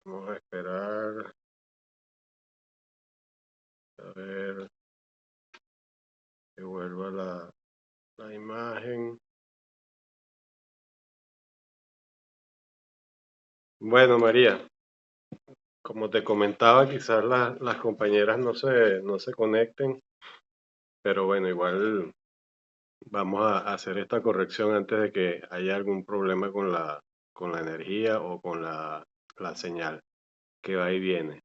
Vamos a esperar. A ver que vuelva la imagen. Bueno, María, como te comentaba, quizás las compañeras no se conecten, pero bueno, igual vamos a hacer esta corrección antes de que haya algún problema con la energía o con la señal que va y viene.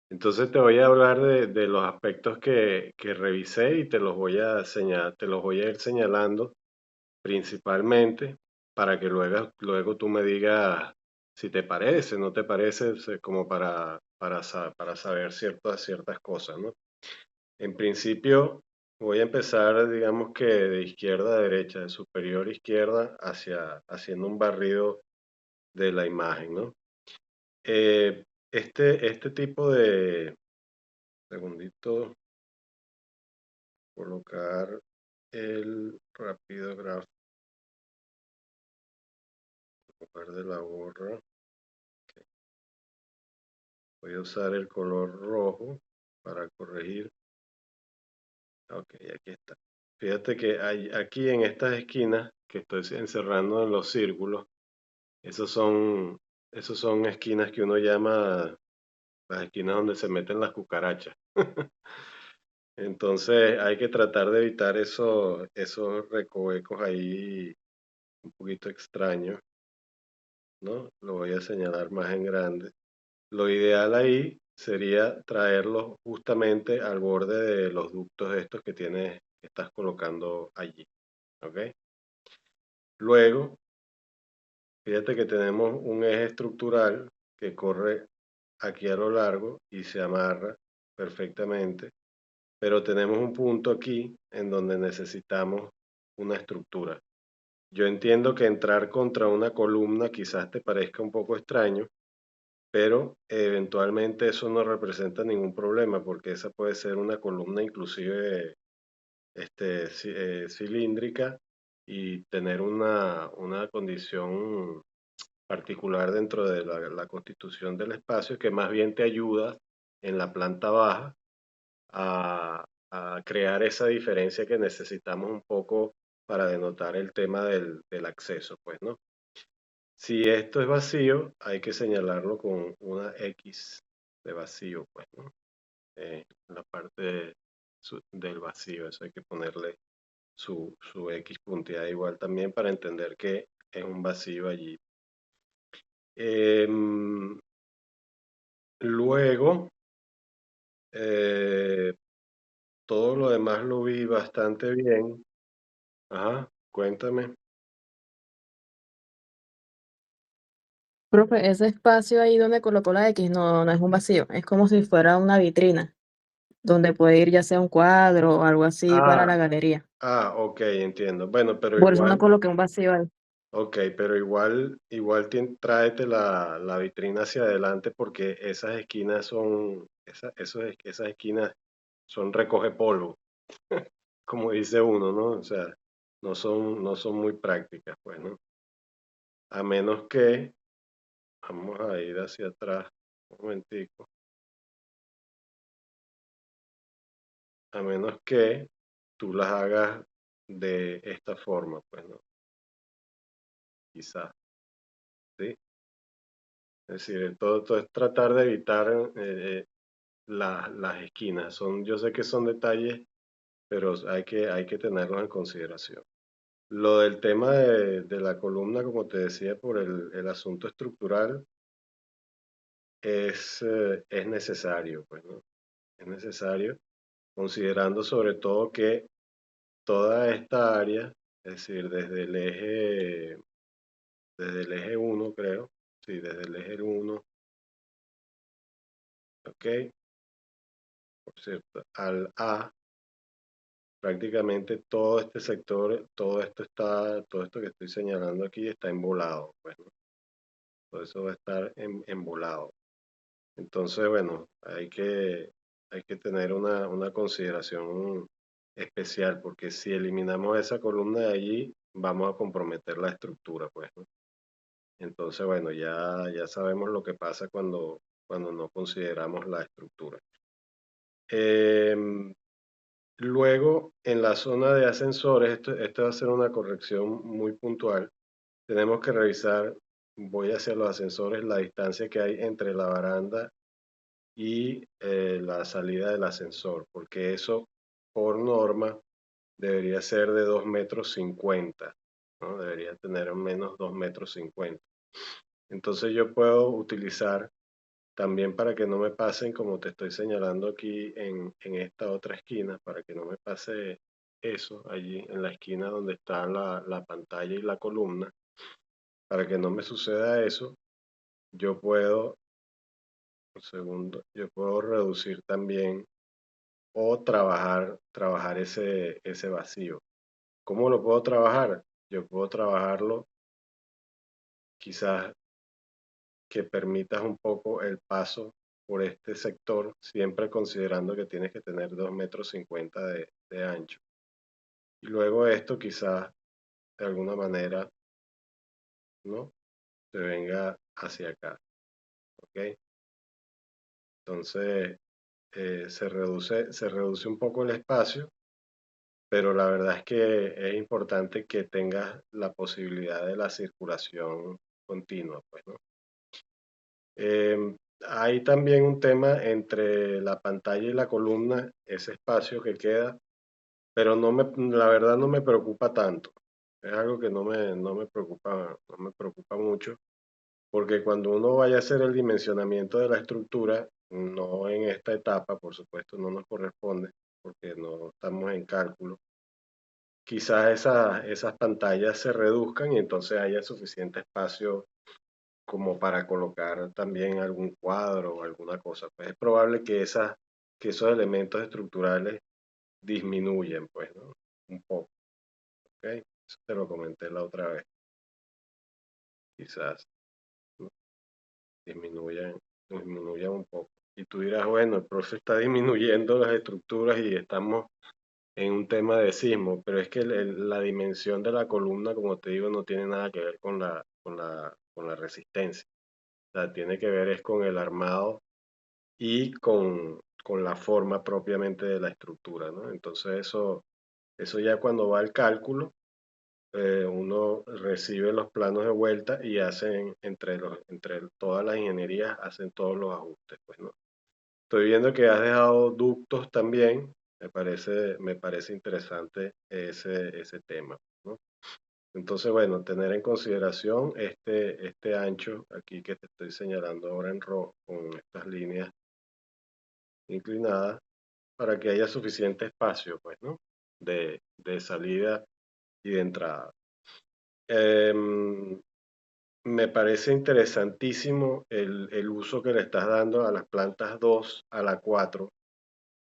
Entonces te voy a hablar de los aspectos que revisé y te los voy a señalar, te los voy a ir señalando principalmente para que luego tú me digas si te parece, no te parece, como para saber ciertas cosas, ¿no? En principio, voy a empezar, digamos que de izquierda a derecha, de superior a izquierda, haciendo un barrido de la imagen, ¿no? Este tipo segundito, colocar el rapidograph en lugar de la borra. Voy a usar el color rojo para corregir. Ok, aquí está. Fíjate que aquí en estas esquinas que estoy encerrando en los círculos, esos son, esos son esquinas que uno llama las esquinas donde se meten las cucarachas. Entonces hay que tratar de evitar esos recovecos ahí un poquito extraños, ¿no? Lo voy a señalar más en grande. Lo ideal ahí sería traerlos justamente al borde de los ductos estos que estás colocando allí, ¿ok? Luego, fíjate que tenemos un eje estructural que corre aquí a lo largo y se amarra perfectamente, pero tenemos un punto aquí en donde necesitamos una estructura. Yo entiendo que entrar contra una columna quizás te parezca un poco extraño, pero eventualmente eso no representa ningún problema porque esa puede ser una columna inclusive cilíndrica y tener una condición particular dentro de la constitución del espacio que más bien te ayuda en la planta baja a crear esa diferencia que necesitamos un poco para denotar el tema del acceso, pues, ¿no? Si esto es vacío, hay que señalarlo con una X de vacío, pues, ¿no? En la parte del vacío, eso hay que ponerle su X punteada igual también para entender que es un vacío allí. Em, Luego, eh, todo lo demás lo vi bastante bien. Ajá, cuéntame. Profe, ese espacio ahí donde colocó la X no es un vacío, es como si fuera una vitrina donde puede ir ya sea un cuadro o algo así para Ah, la galería. ok, entiendo. Bueno, pero Por eso no igual, coloqué un vacío ahí. ok, pero igual tráete la vitrina hacia adelante porque esas esquinas esas esquinas son recoge polvo, como dice uno, ¿no? O sea, no son muy prácticas, pues, ¿no? A menos que, vamos a ir hacia atrás, un momentico, a menos que tú las hagas de esta forma, pues, ¿no? Quizás, ¿sí? Es decir, todo es tratar de evitar las esquinas. Yo sé que son detalles, pero hay que tenerlos en consideración. Lo del tema de la columna, como te decía, por el asunto estructural, es necesario, pues, ¿no? Es necesario, considerando sobre todo que toda esta área, es decir, desde el eje 1, creo, sí, desde el eje 1, ok, por cierto, al A, prácticamente todo este sector, todo esto que estoy señalando aquí está embolado, pues, ¿no? Todo eso va a estar embolado. Entonces, bueno, hay que tener una consideración especial, porque si eliminamos esa columna de allí, vamos a comprometer la estructura, pues, ¿no? Entonces, bueno, ya sabemos lo que pasa cuando no consideramos la estructura. Em, Luego, en la zona de ascensores, esto va a ser una corrección muy puntual. Tenemos que revisar, voy hacia los ascensores, la distancia que hay entre la baranda y la salida del ascensor, porque eso por norma debería ser de 2,50 m, ¿no? Debería tener al menos 2,50 m. Entonces yo puedo utilizar también para que no me pasen, como te estoy señalando aquí en esta otra esquina, para que no me pase eso allí en la esquina donde está la pantalla y la columna, para que no me suceda eso, yo puedo, un segundo, yo puedo reducir también o trabajar ese vacío. ¿Cómo lo puedo trabajar? Yo puedo trabajarlo quizás que permitas un poco el paso por este sector, siempre considerando que tienes que tener 2,50 m de ancho. Y luego esto quizás de alguna manera, ¿no? Se venga hacia acá, ¿ok? Entonces se reduce un poco el espacio, pero la verdad es que es importante que tengas la posibilidad de la circulación continua, pues, ¿no? Hay también un tema entre la pantalla y la columna, ese espacio que queda, pero la verdad no me preocupa tanto. Es algo que no me preocupa mucho, porque cuando uno vaya a hacer el dimensionamiento de la estructura, no en esta etapa, por supuesto, no nos corresponde, porque no estamos en cálculo. Quizás esas pantallas se reduzcan y entonces haya suficiente espacio como para colocar también algún cuadro o alguna cosa. Pues es probable que esos elementos estructurales disminuyen, pues, ¿no? Un poco, ¿ok? Eso te lo comenté la otra vez. Quizás, ¿no? disminuyan un poco. Y tú dirás, bueno, el profe está disminuyendo las estructuras y estamos en un tema de sismo, pero es que la dimensión de la columna, como te digo, no tiene nada que ver con la resistencia. O sea, tiene que ver es con el armado y con la forma propiamente de la estructura, ¿no? Entonces eso ya cuando va al cálculo, uno recibe los planos de vuelta y hacen entre todas las ingenierías, hacen todos los ajustes, pues, ¿no? Estoy viendo que has dejado ductos también, me parece interesante ese tema, ¿no? Entonces, bueno, tener en consideración este ancho aquí que te estoy señalando ahora en rojo con estas líneas inclinadas para que haya suficiente espacio, pues, ¿no? De salida y de entrada. Em, Me parece interesantísimo el uso que le estás dando a las plantas 2 a la 4,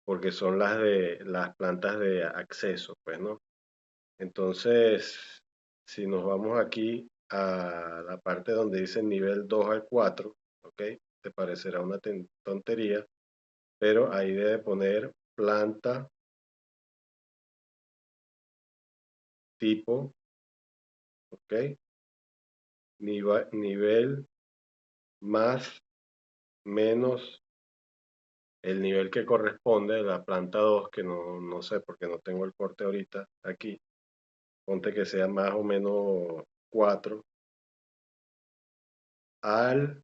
porque son las plantas de acceso, pues, ¿no? Entonces, si nos vamos aquí a la parte donde dice nivel 2 al 4, ¿ok? Te parecerá una tontería, pero ahí debe poner planta tipo, ¿ok? Nivel más menos el nivel que corresponde de la planta 2, que no sé porque no tengo el corte ahorita aquí. Ponte que sea más o menos 4 al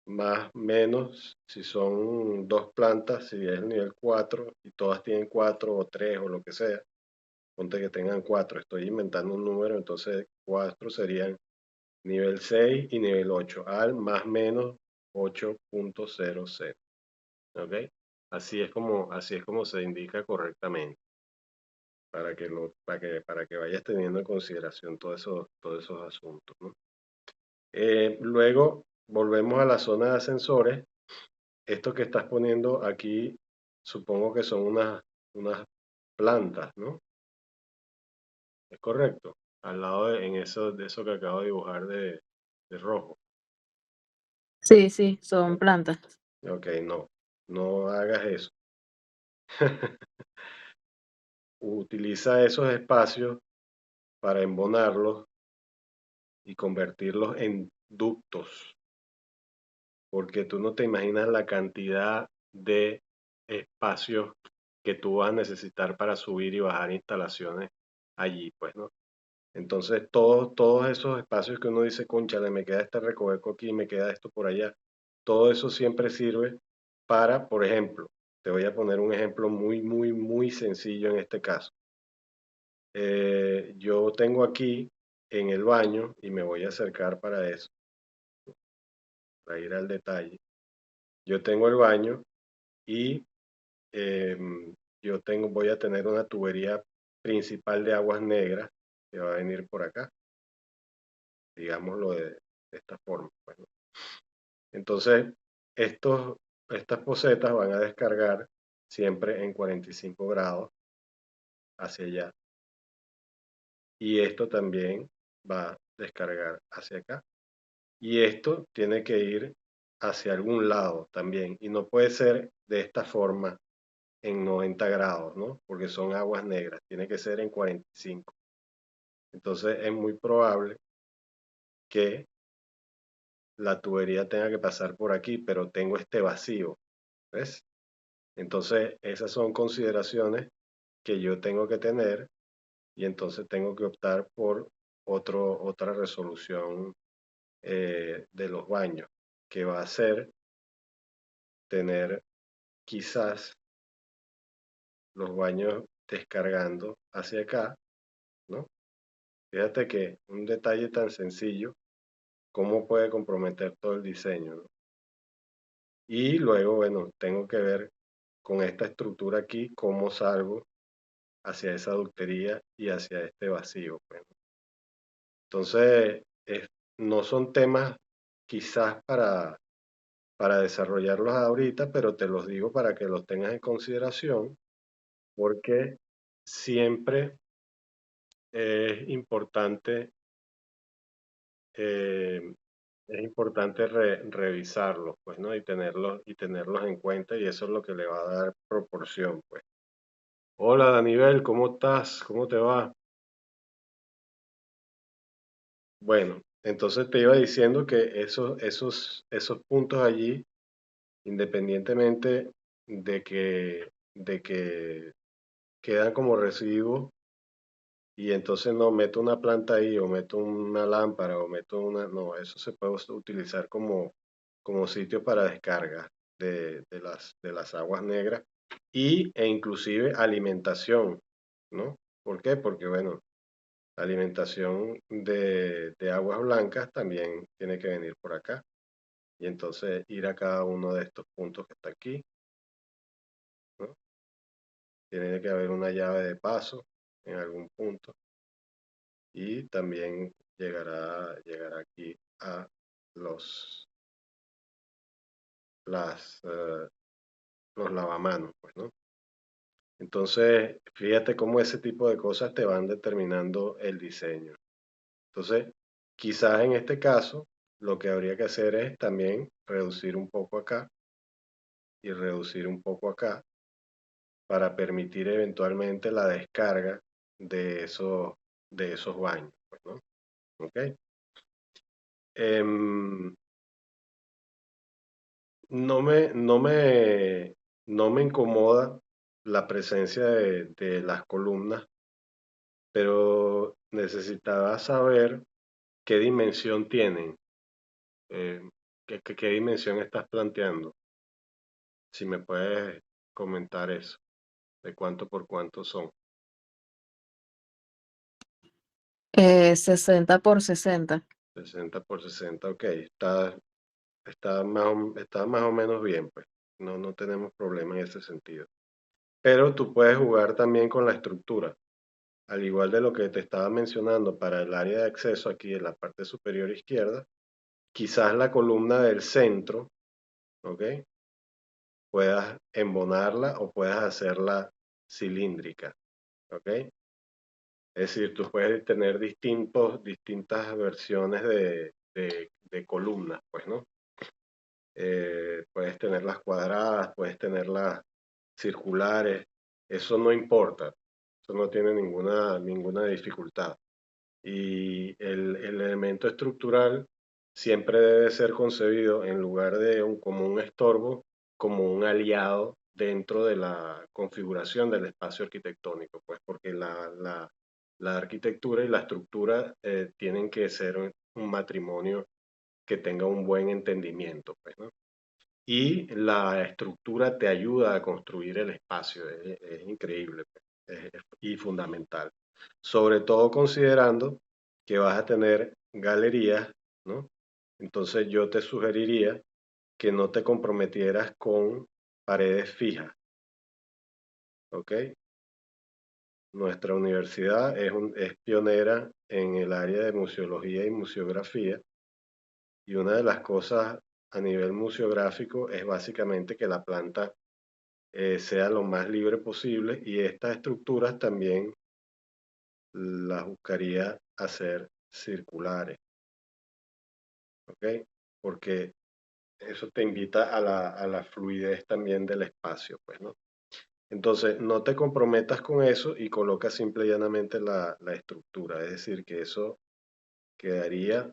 más menos, si son dos plantas, si es el nivel 4 y todas tienen 4 o 3 o lo que sea, ponte que tengan 4. Estoy inventando un número, entonces 4 serían nivel 6 y nivel 8 al más menos 8,00. ¿Ok? Así es como se indica correctamente, para que vayas teniendo en consideración todos esos asuntos, ¿no? Luego volvemos a la zona de ascensores. Esto que estás poniendo aquí, supongo que son unas plantas, ¿no? Es correcto. Al lado de eso que acabo de dibujar de rojo. Sí, sí, son plantas. Ok, no hagas eso. Utiliza esos espacios para embonarlos y convertirlos en ductos, porque tú no te imaginas la cantidad de espacios que tú vas a necesitar para subir y bajar instalaciones allí, pues, ¿no? Entonces, todos esos espacios que uno dice, cónchale, me queda este recoveco aquí, me queda esto por allá, todo eso siempre sirve para, por ejemplo, te voy a poner un ejemplo muy sencillo en este caso. Yo tengo aquí en el baño, y me voy a acercar para eso, para ir al detalle. Yo tengo el baño y voy a tener una tubería principal de aguas negras que va a venir por acá, digámoslo de esta forma, pues, ¿no? Entonces, estas pocetas van a descargar siempre en 45 grados hacia allá. Y esto también va a descargar hacia acá. Y esto tiene que ir hacia algún lado también. Y no puede ser de esta forma en 90 grados, ¿no? Porque son aguas negras. Tiene que ser en 45. Entonces es muy probable que la tubería tenga que pasar por aquí, pero tengo este vacío, ¿ves? Entonces esas son consideraciones que yo tengo que tener, y entonces tengo que optar por otra resolución de los baños, que va a ser tener quizás los baños descargando hacia acá, ¿no? Fíjate que un detalle tan sencillo, cómo puede comprometer todo el diseño, ¿no? Y luego, bueno, tengo que ver con esta estructura aquí cómo salgo hacia esa ductería y hacia este vacío, pues, ¿no? Entonces, no son temas quizás para desarrollarlos ahorita, pero te los digo para que los tengas en consideración, porque siempre es importante, eh, revisarlos, pues, ¿no? Y tenerlos en cuenta, y eso es lo que le va a dar proporción, pues. Hola, Danivel, ¿cómo estás? ¿Cómo te va? Bueno, entonces te iba diciendo que esos puntos allí, independientemente de que quedan como residuos, y entonces no meto una planta ahí, o meto una lámpara, o meto no, eso se puede utilizar como sitio para descarga de las aguas negras, e inclusive alimentación, ¿no? ¿Por qué? Porque, bueno, la alimentación de aguas blancas también tiene que venir por acá, y entonces ir a cada uno de estos puntos que está aquí, ¿no? Tiene que haber una llave de paso en algún punto, y también llegará aquí a los, los lavamanos, pues, ¿no? Entonces, fíjate cómo ese tipo de cosas te van determinando el diseño. Entonces, quizás en este caso, lo que habría que hacer es también reducir un poco acá y reducir un poco acá, para permitir eventualmente la descarga de esos baños, pues, ¿no? ¿Ok? Em, no me incomoda la presencia de las columnas, pero necesitaba saber qué dimensión tienen, eh, qué dimensión estás planteando. Si me puedes comentar eso, de cuánto por cuánto son. 60 por 60. 60 por 60, ok, está más o menos bien, pues. No tenemos problema en ese sentido. Pero tú puedes jugar también con la estructura. Al igual de lo que te estaba mencionando para el área de acceso aquí en la parte superior izquierda, quizás la columna del centro, ¿ok? Puedas embonarla o puedas hacerla cilíndrica, ¿ok? Es decir, tú puedes tener distintas versiones de columnas, pues, ¿no? Puedes tenerlas cuadradas, puedes tenerlas circulares, eso no importa, eso no tiene ninguna dificultad. Y el elemento estructural siempre debe ser concebido en lugar de como un estorbo, como un aliado dentro de la configuración del espacio arquitectónico, pues porque la arquitectura y la estructura tienen que ser un matrimonio que tenga un buen entendimiento, pues, ¿no? Y la estructura te ayuda a construir el espacio, es increíble, pues, y fundamental. Sobre todo considerando que vas a tener galerías, ¿no? Entonces yo te sugeriría que no te comprometieras con paredes fijas, ¿ok? Nuestra universidad es pionera en el área de museología y museografía, y una de las cosas a nivel museográfico es básicamente que la planta sea lo más libre posible, y estas estructuras también las buscaría hacer circulares, ¿ok? Porque eso te invita a la fluidez también del espacio, pues, ¿no? Entonces, no te comprometas con eso y coloca simple y llanamente la estructura, es decir, que eso quedaría,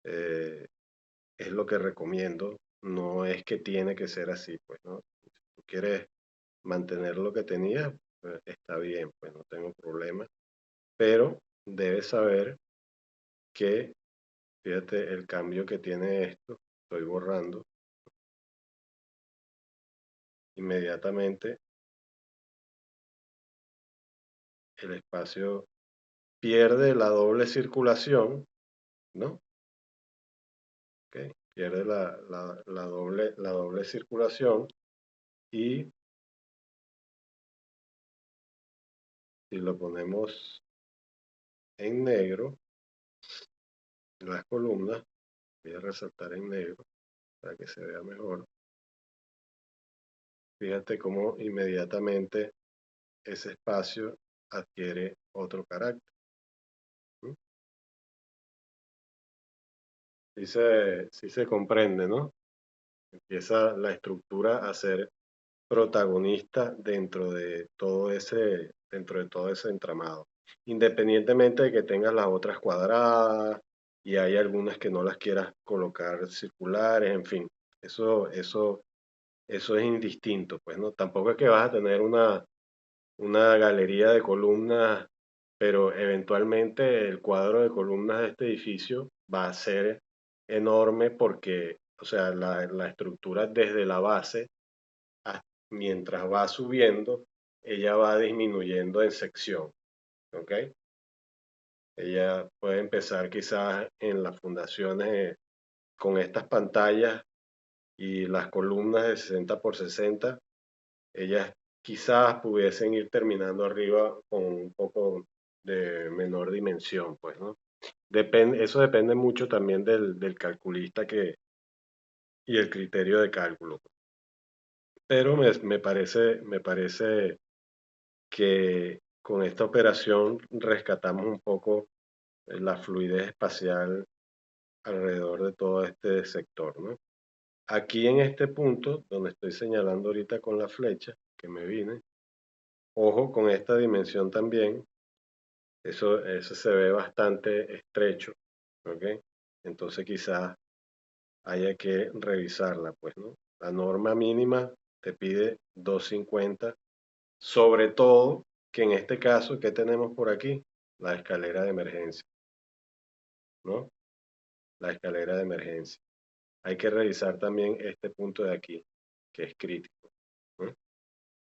eh, es lo que recomiendo, no es que tiene que ser así, pues, ¿no? Si tú quieres mantener lo que tenías, pues, está bien, pues no tengo problema, pero debes saber que, fíjate el cambio que tiene esto, estoy borrando inmediatamente, el espacio pierde la doble circulación, ¿no? ¿Ok? Pierde la doble circulación, y si lo ponemos en negro, las columnas, voy a resaltar en negro para que se vea mejor, fíjate cómo inmediatamente ese espacio adquiere otro carácter. ¿Mm? Sí se comprende, ¿no? Empieza la estructura a ser protagonista dentro de todo ese entramado. Independientemente de que tengas las otras cuadradas y hay algunas que no las quieras colocar circulares, en fin, eso es indistinto, pues, ¿no? Tampoco es que vas a tener una galería de columnas, pero eventualmente el cuadro de columnas de este edificio va a ser enorme porque, o sea, la estructura desde la base, mientras va subiendo, ella va disminuyendo en sección, ¿ok? Ella puede empezar quizás en las fundaciones con estas pantallas y las columnas de 60 por 60, ellas quizás pudiesen ir terminando arriba con un poco de menor dimensión, pues, ¿no? Eso depende mucho también del calculista y el criterio de cálculo. Pero me parece que con esta operación rescatamos un poco la fluidez espacial alrededor de todo este sector, ¿no? Aquí en este punto, donde estoy señalando ahorita con la flecha que me vine, ojo con esta dimensión también, eso se ve bastante estrecho, ¿ok? Entonces quizás haya que revisarla, pues, ¿no? La norma mínima te pide 250, sobre todo que en este caso, ¿qué tenemos por aquí? La escalera de emergencia, ¿no? La escalera de emergencia. Hay que revisar también este punto de aquí, que es crítico, ¿no?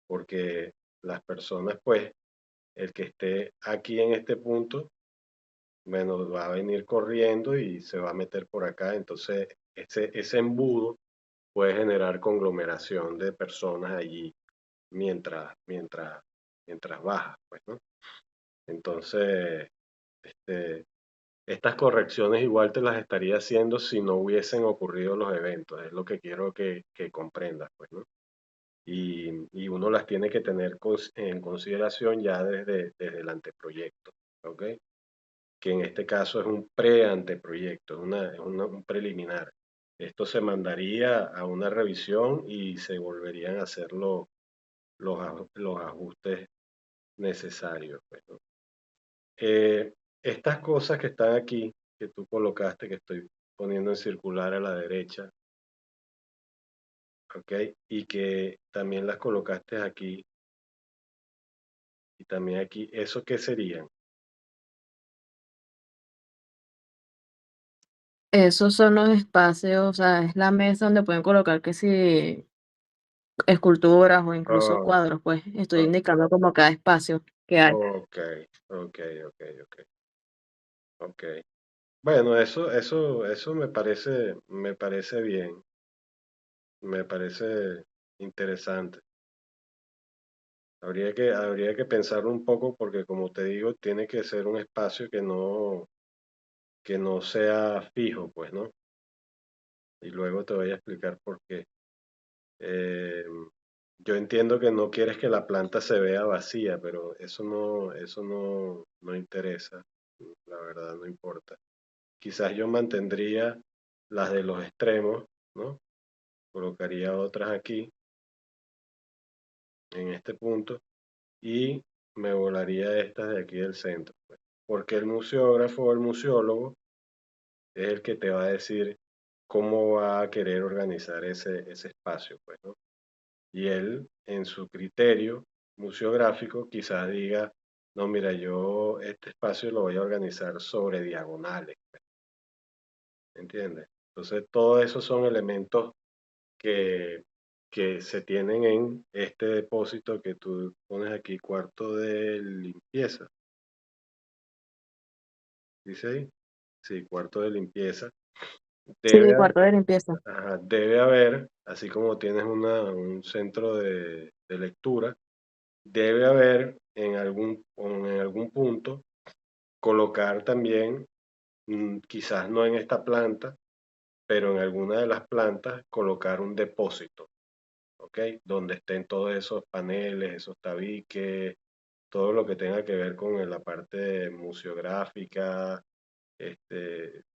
Porque las personas, pues, el que esté aquí en este punto, bueno, va a venir corriendo y se va a meter por acá, entonces ese embudo puede generar conglomeración de personas allí mientras baja, pues, ¿no? Entonces, este, estas correcciones igual te las estaría haciendo si no hubiesen ocurrido los eventos, es lo que quiero que comprendas, pues, ¿no? Y uno las tiene que tener en consideración ya desde el anteproyecto, ¿ok? Que en este caso es un pre-anteproyecto, un preliminar. Esto se mandaría a una revisión y se volverían a hacer los ajustes necesarios, pues, ¿no? Estas cosas que están aquí, que tú colocaste, que estoy poniendo en circular a la derecha, ¿ok? Y que también las colocaste aquí y también aquí. ¿Eso qué serían? Esos son los espacios, o sea, es la mesa donde pueden colocar que si esculturas o incluso Oh, cuadros, pues estoy oh, indicando como cada espacio que hay. ok, ok, ok, ok, ok. Bueno, eso me parece bien, me parece interesante. Habría que pensarlo un poco porque, como te digo, tiene que ser un espacio que no sea fijo, pues, ¿no? Y luego te voy a explicar por qué. Eh, yo entiendo que no quieres que la planta se vea vacía, pero eso no interesa, la verdad no importa. Quizás yo mantendría las de los extremos, ¿no? Colocaría otras aquí, en este punto, y me volaría estas de aquí del centro, pues. Porque el museógrafo o el museólogo es el que te va a decir cómo va a querer organizar ese espacio, pues, ¿no? Y él, en su criterio museográfico, quizás diga, no, mira, yo este espacio lo voy a organizar sobre diagonales, ¿entiendes? Entonces, todos esos son elementos que, que se tienen en este depósito que tú pones aquí, cuarto de limpieza, dice ahí. Sí, cuarto de limpieza. Sí, Debe, cuarto de limpieza. debe haber, así como tienes un centro de lectura, debe haber en algún punto colocar también, quizás no en esta planta, pero en alguna de las plantas colocar un depósito, ¿ok? Donde estén todos esos paneles, esos tabiques, todo lo que tenga que ver con la parte museográfica,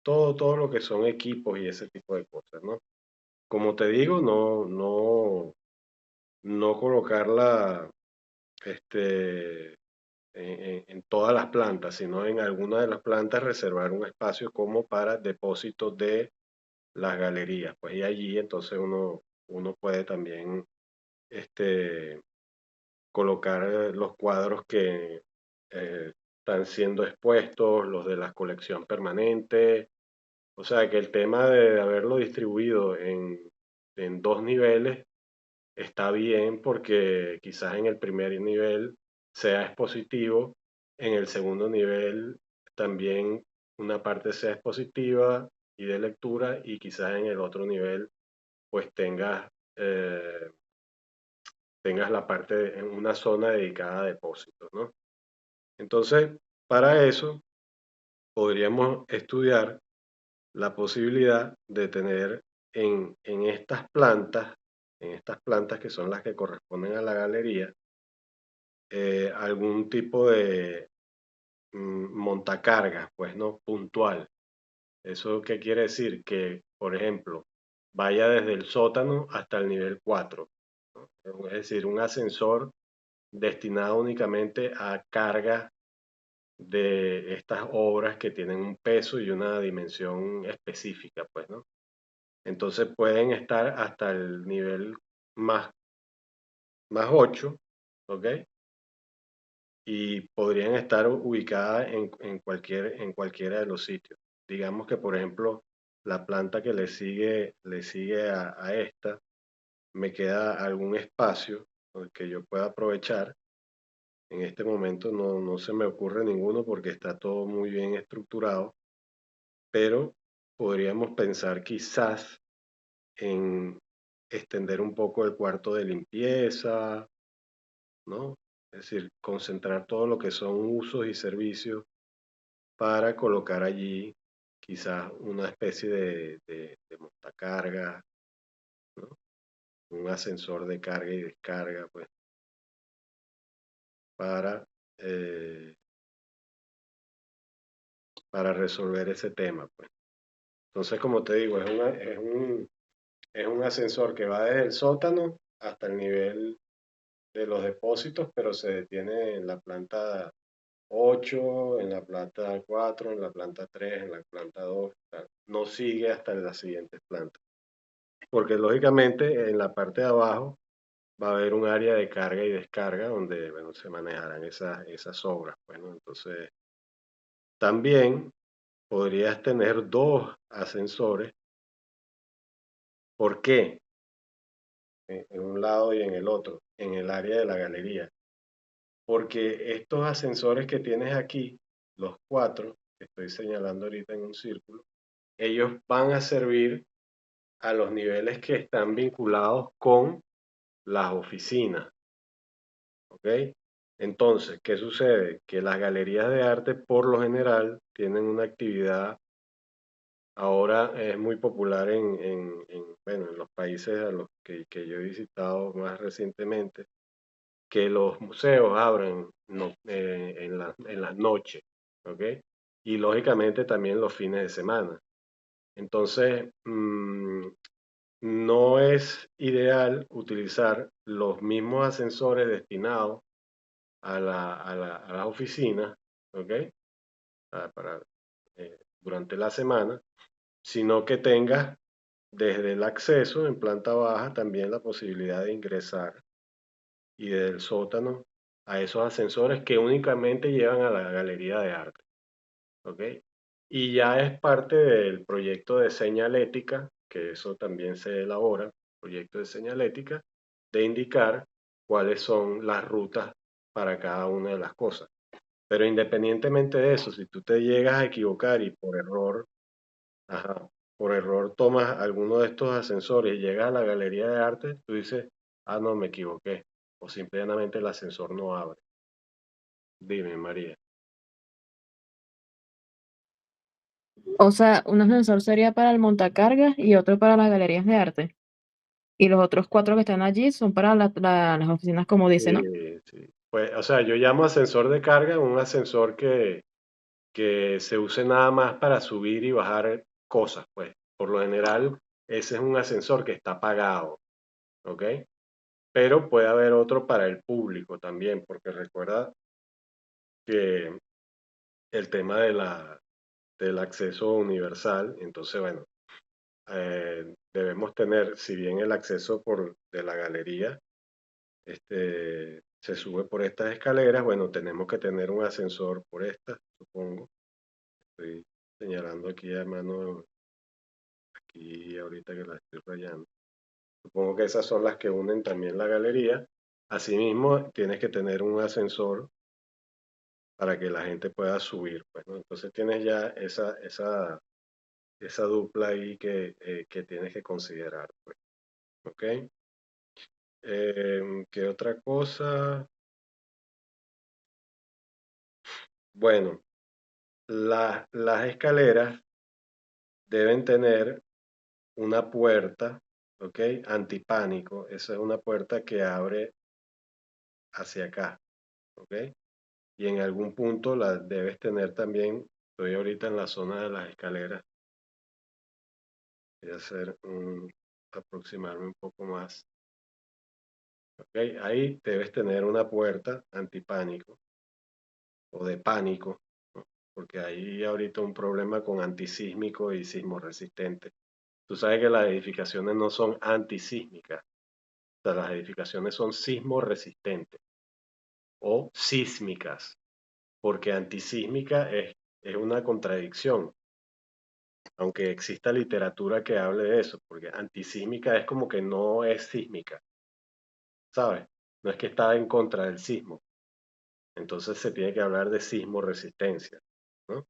todo lo que son equipos y ese tipo de cosas, ¿no? Como te digo, no colocarla, este, en todas las plantas, sino en alguna de las plantas reservar un espacio como para depósito de las galerías. Pues y allí entonces uno puede también este, colocar los cuadros que están siendo expuestos, los de la colección permanente. O sea que el tema de haberlo distribuido en dos niveles está bien porque quizás en el primer nivel sea expositivo, en el segundo nivel también una parte sea expositiva y de lectura y quizás en el otro nivel pues eh, tengas la parte en una zona dedicada a depósitos, ¿no? Entonces, para eso podríamos estudiar la posibilidad de tener en estas plantas que son las que corresponden a la galería, algún tipo de montacargas, pues no puntual. ¿Eso qué quiere decir? Que, por ejemplo, vaya desde el sótano hasta el nivel 4, ¿no? Es decir, un ascensor destinado únicamente a carga de estas obras que tienen un peso y una dimensión específica, pues, ¿no? Entonces pueden estar hasta el nivel más, más 8, ¿ok? Y podrían estar ubicadas en cualquiera de los sitios. Digamos que, por ejemplo, la planta que le sigue a esta, me queda algún espacio que yo pueda aprovechar. En este momento no se me ocurre ninguno porque está todo muy bien estructurado, pero podríamos pensar quizás en extender un poco el cuarto de limpieza, ¿no? Es decir, concentrar todo lo que son usos y servicios para colocar allí quizás una especie de montacarga, ¿no? Un ascensor de carga y descarga, pues, para, eh, para resolver ese tema, pues. Entonces, como te digo, es un ascensor que va desde el sótano hasta el nivel de los depósitos, pero se detiene en la planta 8, en la planta 4, en la planta 3, en la planta 2. No sigue hasta las siguientes plantas. Porque lógicamente en la parte de abajo va a haber un área de carga y descarga donde bueno, se manejarán esas obras. Bueno, entonces también podrías tener dos ascensores. ¿Por qué? En un lado y en el otro, en el área de la galería. Porque estos ascensores que tienes aquí, los cuatro, que estoy señalando ahorita en un círculo, ellos van a servir a los niveles que están vinculados con las oficinas. ¿Ok? Entonces, ¿qué sucede? Que las galerías de arte por lo general tienen una actividad, ahora es muy popular bueno, en los países a los que yo he visitado más recientemente, que los museos abran en las noches, ¿ok? Y lógicamente también los fines de semana. Entonces, no es ideal utilizar los mismos ascensores destinados a las oficinas, ¿ok? Durante la semana, sino que tengas desde el acceso en planta baja también la posibilidad de ingresar y desde el sótano a esos ascensores que únicamente llevan a la galería de arte, ¿ok? Y ya es parte del proyecto de señalética, que eso también se elabora, proyecto de señalética, de indicar cuáles son las rutas para cada una de las cosas. Pero independientemente de eso, si tú te llegas a equivocar y por error, ajá, por error tomas alguno de estos ascensores y llegas a la galería de arte, tú dices, ah, no, me equivoqué. O simplemente el ascensor no abre. Dime, María. O sea, un ascensor sería para el montacargas y otro para las galerías de arte. Y los otros cuatro que están allí son para las oficinas, como dice, ¿no? Sí. Pues, o sea, yo llamo ascensor de carga un ascensor que se use nada más para subir y bajar cosas, pues. Por lo general, ese es un ascensor que está pagado, ¿ok? Pero puede haber otro para el público también, porque recuerda que el tema del acceso universal, entonces, bueno, debemos tener, si bien el acceso de la galería se sube por estas escaleras, bueno, tenemos que tener un ascensor por estas, supongo. Estoy señalando aquí a mano, aquí ahorita que la estoy rayando. Supongo que esas son las que unen también la galería. Asimismo, tienes que tener un ascensor para que la gente pueda subir, pues, ¿no? Entonces tienes ya esa dupla ahí que tienes que considerar, pues, ¿ok? ¿Qué otra cosa? Bueno, las escaleras deben tener una puerta, ¿ok? Antipánico. Esa es una puerta que abre hacia acá, ¿ok? Y en algún punto la debes tener también. Estoy ahorita en la zona de las escaleras. Voy a aproximarme un poco más. ¿Ok? Ahí debes tener una puerta antipánico o de pánico, ¿no? Porque hay ahorita un problema con antisísmico y sismo resistente. Tú sabes que las edificaciones no son antisísmicas, o sea, las edificaciones son sismo resistentes o sísmicas, porque antisísmica es una contradicción, aunque exista literatura que hable de eso, porque antisísmica es como que no es sísmica, ¿sabes? No es que está en contra del sismo. Entonces se tiene que hablar de sismo resistencia, ¿no?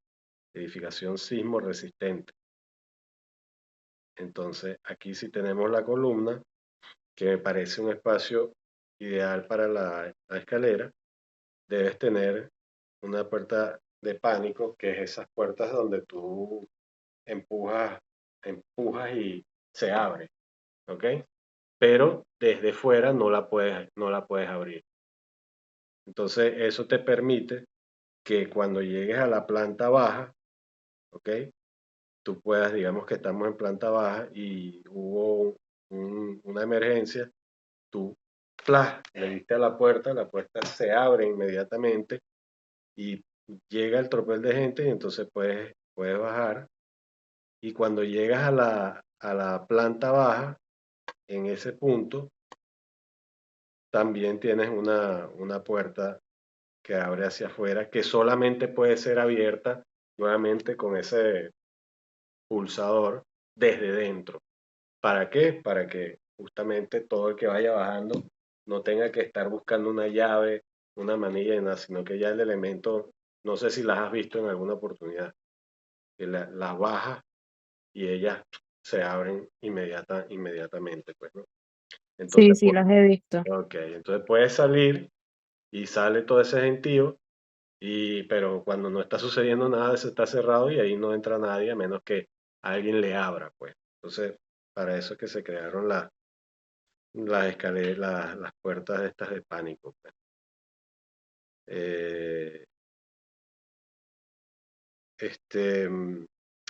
Edificación sismo resistente. Entonces aquí sí tenemos la columna, que me parece un espacio ideal para la escalera. Debes tener una puerta de pánico, que es esas puertas donde tú empujas, empujas y se abre, ¿ok? Pero desde fuera no la puedes abrir. Entonces eso te permite que cuando llegues a la planta baja, ¿ok? Tú puedas, digamos que estamos en planta baja y hubo una emergencia, tú ¡plas! Le diste a la puerta se abre inmediatamente y llega el tropel de gente y entonces puedes bajar. Y cuando llegas a la planta baja, en ese punto, también tienes una puerta que abre hacia afuera, que solamente puede ser abierta nuevamente con ese pulsador desde dentro. ¿Para qué? Para que justamente todo el que vaya bajando no tenga que estar buscando una llave, una manilla y nada, sino que ya el elemento, no sé si las has visto en alguna oportunidad, que las bajas y ellas se abren inmediatamente, pues, ¿no? Sí, Entonces, sí, las he visto. entonces puedes salir y sale todo ese gentío, pero cuando no está sucediendo nada, eso está cerrado y ahí no entra nadie a menos que alguien le abra, pues. Entonces, para eso es que se crearon las escaleras, las puertas estas de pánico, pues. Eh,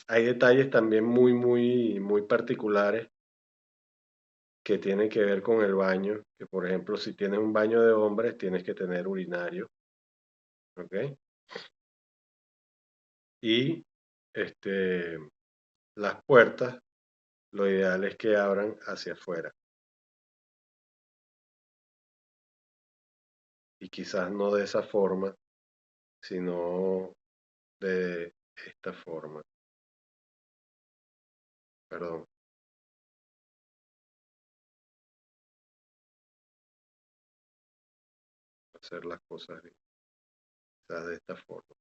hay detalles también muy particulares que tienen que ver con el baño, que por ejemplo, si tienes un baño de hombres, tienes que tener urinario, ¿ok? Y este, las puertas, lo ideal es que abran hacia afuera y quizás no de esa forma, sino de esta forma. Perdón, hacer las cosas bien, quizás de esta forma.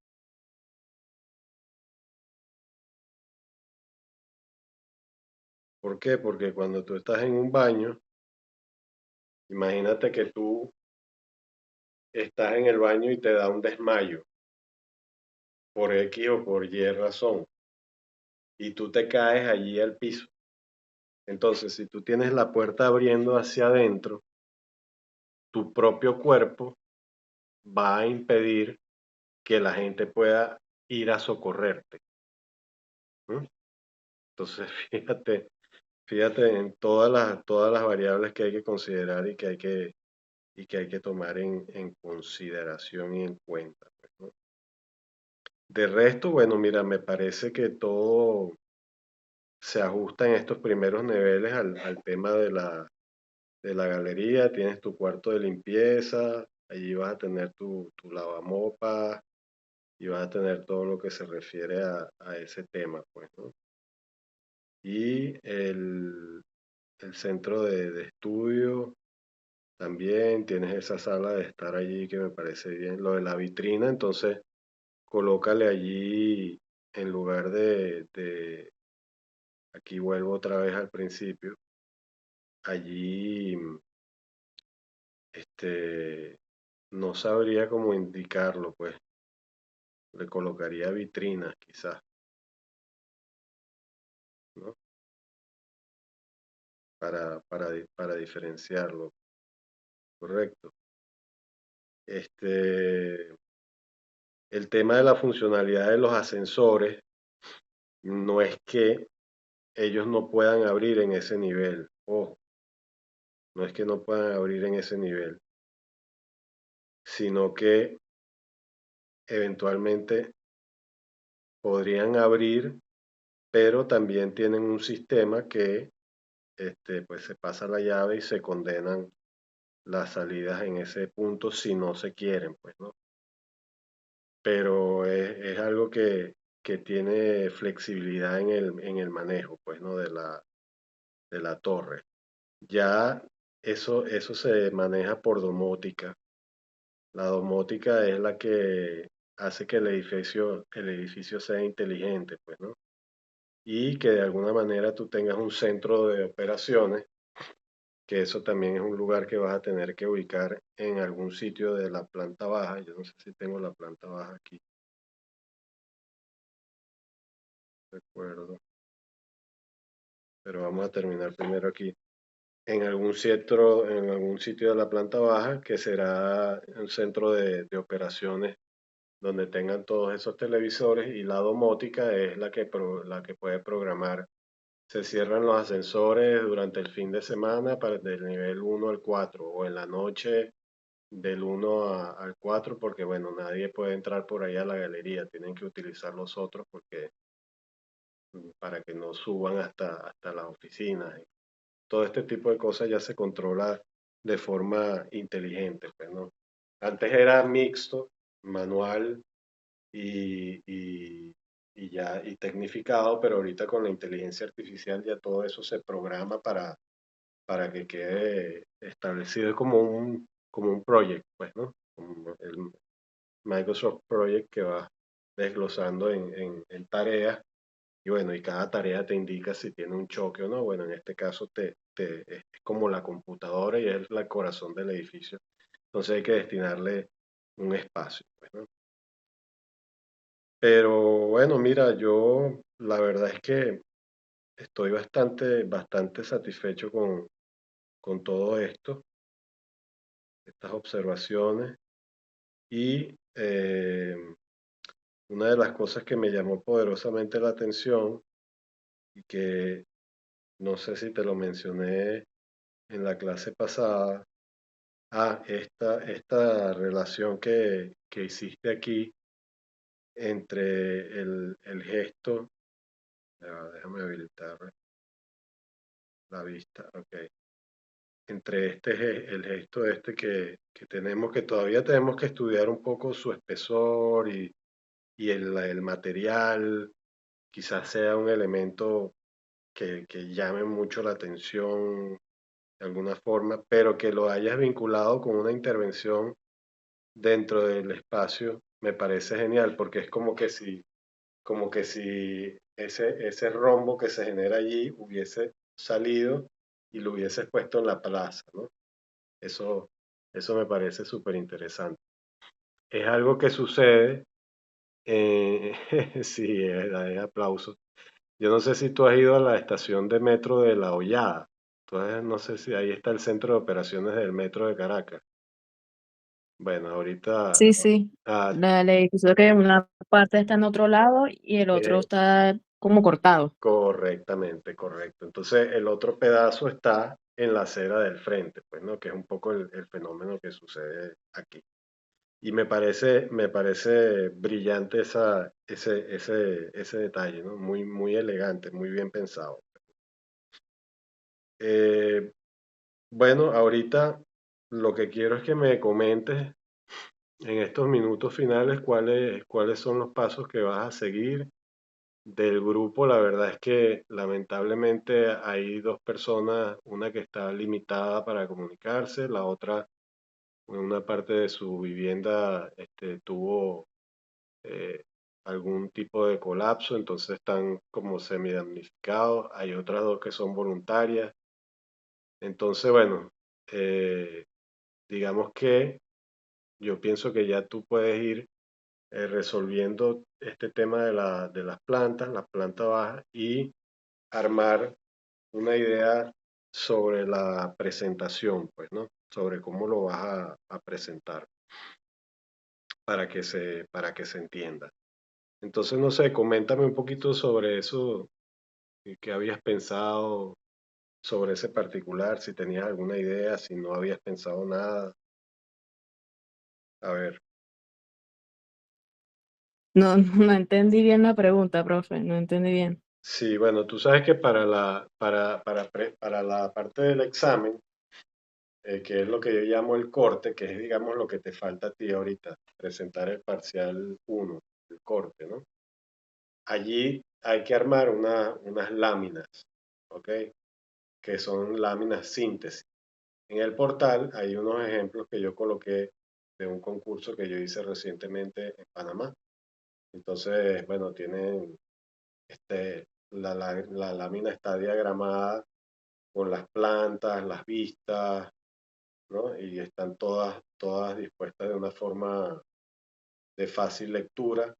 ¿Por qué? Porque cuando tú estás en un baño, imagínate que tú estás en el baño y te da un desmayo por X o por Y razón y tú te caes allí al piso. Entonces, si tú tienes la puerta abriendo hacia adentro, tu propio cuerpo va a impedir que la gente pueda ir a socorrerte. ¿No? Entonces, fíjate en todas las variables que hay que considerar y que hay que tomar en consideración y en cuenta, pues, ¿no? De resto, bueno, mira, me parece que todo se ajusta en estos primeros niveles al tema de la galería. Tienes tu cuarto de limpieza, allí vas a tener tu lavamopa y vas a tener todo lo que se refiere a ese tema, pues, ¿no? Y el centro de estudio también, tienes esa sala de estar allí que me parece bien. Lo de la vitrina, entonces, colócale allí en lugar aquí vuelvo otra vez al principio, allí, este, no sabría cómo indicarlo, pues, le colocaría vitrinas quizás, ¿no? Para diferenciarlo, correcto. Este, el tema de la funcionalidad de los ascensores no es que ellos no puedan abrir en ese nivel, ojo, no es que no puedan abrir en ese nivel, sino que eventualmente podrían abrir, pero también tienen un sistema que pues se pasa la llave y se condenan las salidas en ese punto si no se quieren, pues, ¿no? Pero es algo que tiene flexibilidad en el manejo, pues, ¿no? De la torre. Ya eso se maneja por domótica. La domótica es la que hace que el edificio sea inteligente, pues, ¿no? Y que de alguna manera tú tengas un centro de operaciones, que eso también es un lugar que vas a tener que ubicar en algún sitio de la planta baja. Yo no sé si tengo la planta baja aquí, recuerdo, pero vamos a terminar primero aquí. En algún sitio de la planta baja, que será un centro de operaciones donde tengan todos esos televisores y la domótica es la que puede programar. Se cierran los ascensores durante el fin de semana para del nivel 1 al 4 o en la noche del 1 al 4 porque bueno, nadie puede entrar por ahí a la galería, tienen que utilizar los otros porque para que no suban hasta las oficinas. Todo este tipo de cosas ya se controla de forma inteligente, pues, ¿no? Antes era mixto, manual y ya y tecnificado, pero ahorita con la inteligencia artificial ya todo eso se programa para que quede establecido como un project, pues, ¿no? Como el Microsoft Project que va desglosando en tareas y bueno, y cada tarea te indica si tiene un choque o no. Bueno, en este caso es como la computadora y es el corazón del edificio. Entonces hay que destinarle un espacio, pues, ¿no? Pero bueno, mira, yo la verdad es que estoy bastante satisfecho con todo esto, estas observaciones. Y una de las cosas que me llamó poderosamente la atención y que no sé si te lo mencioné en la clase pasada, esta relación que hiciste aquí entre el gesto, déjame habilitar la vista, ok, entre el gesto este que tenemos, que todavía tenemos que estudiar un poco su espesor y el material, quizás sea un elemento que llame mucho la atención de alguna forma, pero que lo hayas vinculado con una intervención dentro del espacio, me parece genial, porque es como que si ese rombo que se genera allí hubiese salido y lo hubieses puesto en la plaza, ¿no? Eso, eso me parece súper interesante. Es algo que sucede, eh, sí, es aplauso. Yo no sé si tú has ido a la estación de metro de La Hollada. Entonces, no sé si ahí está el centro de operaciones del metro de Caracas. Bueno, ahorita, Sí, sí. ah, El edificio que una parte está en otro lado y el otro eh, está como cortado. correctamente, correcto. Entonces, el otro pedazo está en la acera del frente, pues, ¿no? Que es un poco el fenómeno que sucede aquí. Y me parece brillante ese detalle, ¿no? Muy elegante, muy bien pensado. Eh, bueno, ahorita lo que quiero es que me comentes en estos minutos finales cuáles son los pasos que vas a seguir del grupo. La verdad es que lamentablemente hay dos personas, una que está limitada para comunicarse, la otra en una parte de su vivienda tuvo eh, algún tipo de colapso, entonces están como semidamnificados. Hay otras dos que son voluntarias. Entonces, bueno, eh, digamos que yo pienso que ya tú puedes ir resolviendo este tema de las plantas bajas y armar una idea sobre la presentación, pues, ¿no? Sobre cómo lo vas a presentar para que se entienda. Entonces, no sé, coméntame un poquito sobre eso, qué habías pensado sobre ese particular, si tenías alguna idea, si no habías pensado nada. A ver, No, no entendí bien la pregunta, profe, no entendí bien. sí, bueno, tú sabes que para la parte del examen, que es lo que yo llamo el corte, que es, digamos, lo que te falta a ti ahorita, presentar el parcial uno, el corte, ¿no? Allí hay que armar unas láminas, ¿ok? Que son láminas síntesis. En el portal hay unos ejemplos que yo coloqué de un concurso que yo hice recientemente en Panamá. Entonces, bueno, tienen, la lámina está diagramada con las plantas, las vistas, ¿no? Y están todas dispuestas de una forma de fácil lectura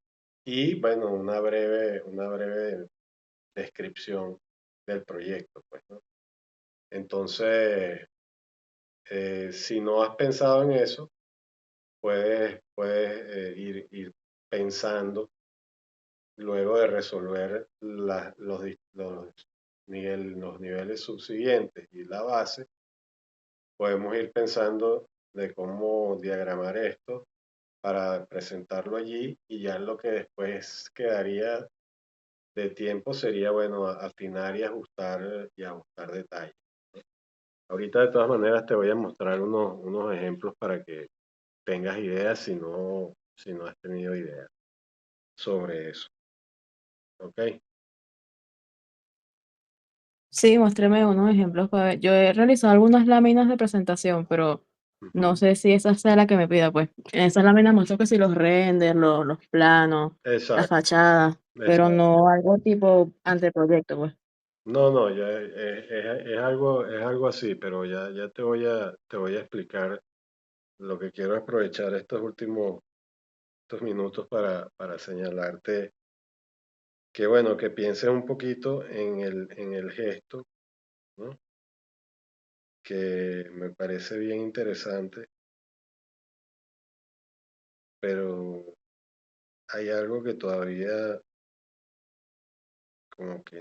y, bueno, una breve descripción del proyecto, pues, ¿no? Entonces, si no has pensado en eso, puedes ir pensando luego de resolver los niveles subsiguientes y la base, podemos ir pensando de cómo diagramar esto para presentarlo allí y ya lo que después quedaría de tiempo sería, bueno, afinar y ajustar detalles. Ahorita de todas maneras te voy a mostrar unos ejemplos para que tengas ideas si no has tenido ideas sobre eso. ¿Ok? Sí, muéstrame unos ejemplos para ver. Yo he realizado algunas láminas de presentación, pero no Ujú. sé si esa sea la que me pida, pues. En esas láminas muestro que si los renders, los planos, la Exacto, fachada, pero exacto. no algo tipo anteproyecto, pues. No, no, ya es algo así, pero ya te voy a explicar. Lo que quiero es aprovechar estos minutos para señalarte que, bueno, que pienses un poquito en el gesto, ¿no? Que me parece bien interesante, pero hay algo que todavía como que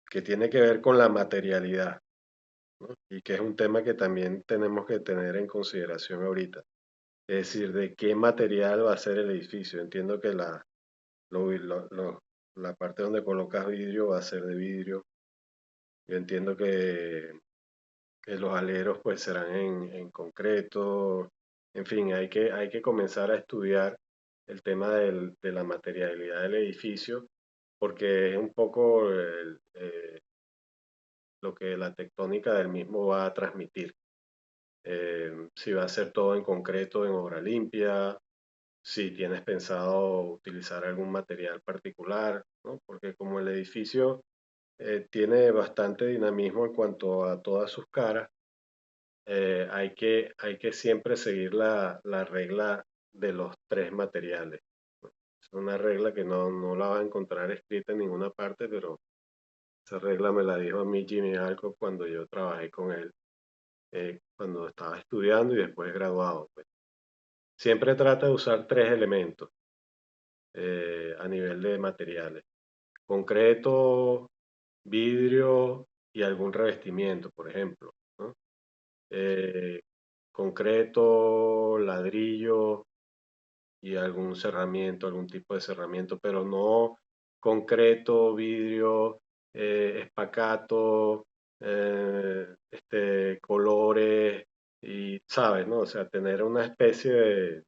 que tiene que ver con la materialidad, ¿no? Y que es un tema que también tenemos que tener en consideración ahorita. Es decir, de qué material va a ser el edificio. Entiendo que lo- lo- lo- la parte donde colocas vidrio va a ser de vidrio. Yo entiendo que los aleros pues serán en concreto. En fin, hay que comenzar a estudiar el tema de la materialidad del edificio porque es un poco lo que la tectónica del mismo va a transmitir. Si va a ser todo en concreto, en obra limpia, si tienes pensado utilizar algún material particular, ¿no? Porque como el edificio tiene bastante dinamismo en cuanto a todas sus caras, hay que siempre seguir la regla de los tres materiales. Es una regla que no la vas a encontrar escrita en ninguna parte, pero esa regla me la dijo a mí Jimmy Alco cuando yo trabajé con él, cuando estaba estudiando y después graduado, pues. Siempre trata de usar tres elementos a nivel de materiales: concreto, vidrio y algún revestimiento, por ejemplo, ¿no? Eh, concreto, ladrillo y algún cerramiento, algún tipo de cerramiento, pero no concreto, vidrio, espacato, colores y, ¿sabes, no? O sea, tener una especie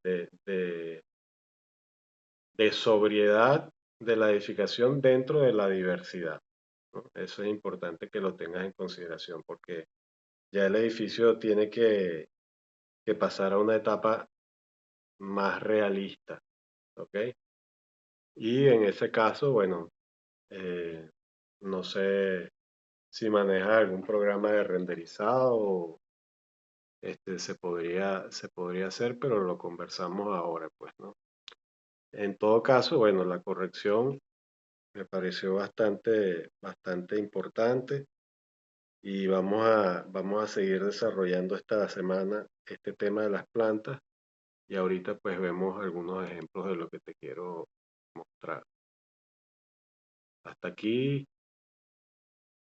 de sobriedad de la edificación dentro de la diversidad, ¿no? Eso es importante que lo tengas en consideración porque ya el edificio tiene que pasar a una etapa más realista, ¿ok? Y en ese caso, bueno, eh, no sé si maneja algún programa de renderizado, se podría hacer, pero lo conversamos ahora, pues, ¿no? En todo caso, bueno, la corrección me pareció bastante importante y vamos a seguir desarrollando esta semana este tema de las plantas y ahorita pues vemos algunos ejemplos de lo que te quiero mostrar. Hasta aquí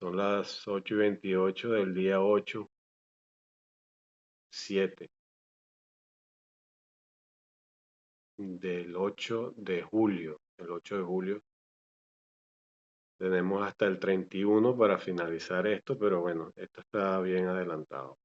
son las 8:28 del día 8/7 del 8 de julio. El 8 de julio tenemos hasta el 31 para finalizar esto, pero bueno, esto está bien adelantado.